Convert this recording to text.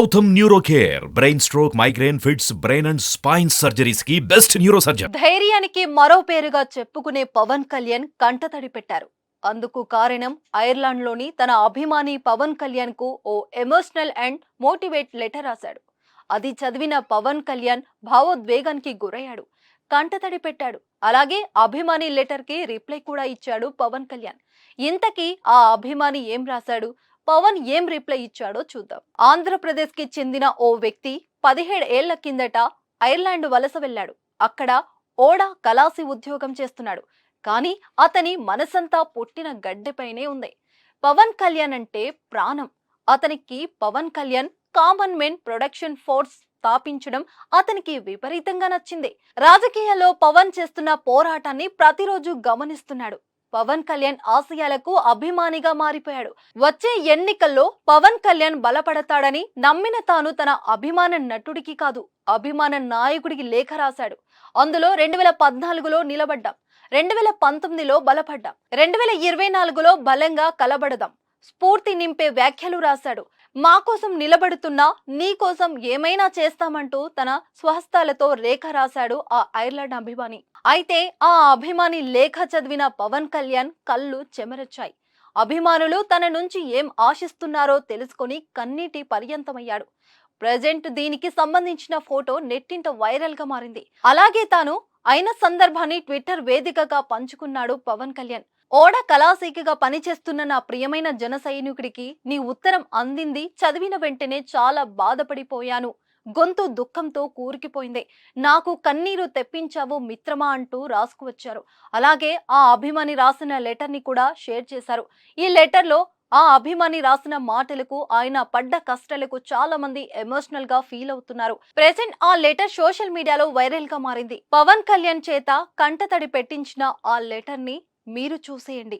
Gautam neuro care brain stroke migraine fits brain and spine surgeries కి best neuro surgeon. ధైర్యానికి మరో పేరుగా చెప్పుకునే పవన్ కళ్యాణ్ కంటతడి పెట్టారు. అందుకు కారణం ఐర్లాండ్లోని తన అభిమాని పవన్ కళ్యాణ్ కు ఓ ఎమోషనల్ అండ్ మోటివేట్ లెటర్ రాశాడు. అది చదివిన పవన్ కళ్యాణ్ భావోద్వేగానికి గురయ్యాడు, కంటతడి పెట్టాడు. అలాగే అభిమాని లెటర్ కి రిప్లై కూడా ఇచ్చాడు పవన్ కళ్యాణ్. ఇంతకీ ఆ అభిమాని ఏం రాశాడు, పవన్ ఏం రిప్లై ఇచ్చాడో చూద్దాం. ఆంధ్రప్రదేశ్ కి చెందిన ఓ వ్యక్తి 17 ఏళ్ల కిందట ఐర్లాండ్ వలస వెళ్ళాడు. అక్కడ ఓడా కలాసి ఉద్యోగం చేస్తున్నాడు. కానీ అతని మనసంతా పుట్టిన గడ్డెపైనే ఉంది. పవన్ కళ్యాణ్ అంటే ప్రాణం. అతనికి Pawan Kalyan common men production force స్థాపించడం అతనికి విపరీతంగా నచ్చింది. రాజకీయాల్లో పవన్ చేస్తున్న పోరాటాన్ని ప్రతిరోజు గమనిస్తున్నాడు. పవన్ కళ్యాణ్ ఆశయాలకు అభిమానిగా మారిపోయాడు. వచ్చే ఎన్నికల్లో పవన్ కళ్యాణ్ బలపడతాడని నమ్మిన తాను తన అభిమాన నటుడికి కాదు, అభిమాన నాయకుడికి లేఖ రాశాడు. అందులో 2014లో నిలబడ్డాం, 2019లో బలపడ్డాం, 2024లో బలంగా కలబడదాం, స్ఫూర్తి నింపే వ్యాఖ్యలు రాశాడు. మా కోసం నిలబడుతున్నా, నీ కోసం ఏమైనా చేస్తామంటూ తన స్వహస్తాలతో రేఖ రాశాడు ఆ ఐర్లాండ్ అభిమాని. అయితే ఆ అభిమాని లేఖ చదివిన పవన్ కళ్యాణ్ కళ్ళు చెమరొచ్చాయి. అభిమానులు తన నుంచి ఏం ఆశిస్తున్నారో తెలుసుకొని కన్నీటి పర్యంతమయ్యాడు. ప్రజెంట్ దీనికి సంబంధించిన ఫోటో నెట్టింట వైరల్ గా మారింది. అలాగే తాను అయిన సందర్భాన్ని ట్విట్టర్ వేదికగా పంచుకున్నాడు పవన్ కళ్యాణ్. ఓడ కళాశీకగా పనిచేస్తున్న నా ప్రియమైన జన సైనికుడికి నీ ఉత్తరం అందింది. చదివిన వెంటనే చాలా బాధపడిపోయాను. గొంతు దుఃఖంతో కూరుకుపోయింది. నాకు కన్నీరు తెప్పించావు మిత్రమా అంటూ రాసుకువచ్చారు. అలాగే ఆ అభిమాని రాసిన లెటర్ ని కూడా షేర్ చేశారు. ఈ లెటర్ లో ఆ అభిమాని రాసిన మాటలకు, ఆయన పడ్డ కష్టాలకు చాలా మంది ఎమోషనల్ గా ఫీల్ అవుతున్నారు. ప్రెసెంట్ ఆ లెటర్ సోషల్ మీడియాలో వైరల్ గా మారింది. పవన్ కళ్యాణ్ చేత కంటతడి పెట్టించిన ఆ లెటర్ ని మీరు చూసేయండి.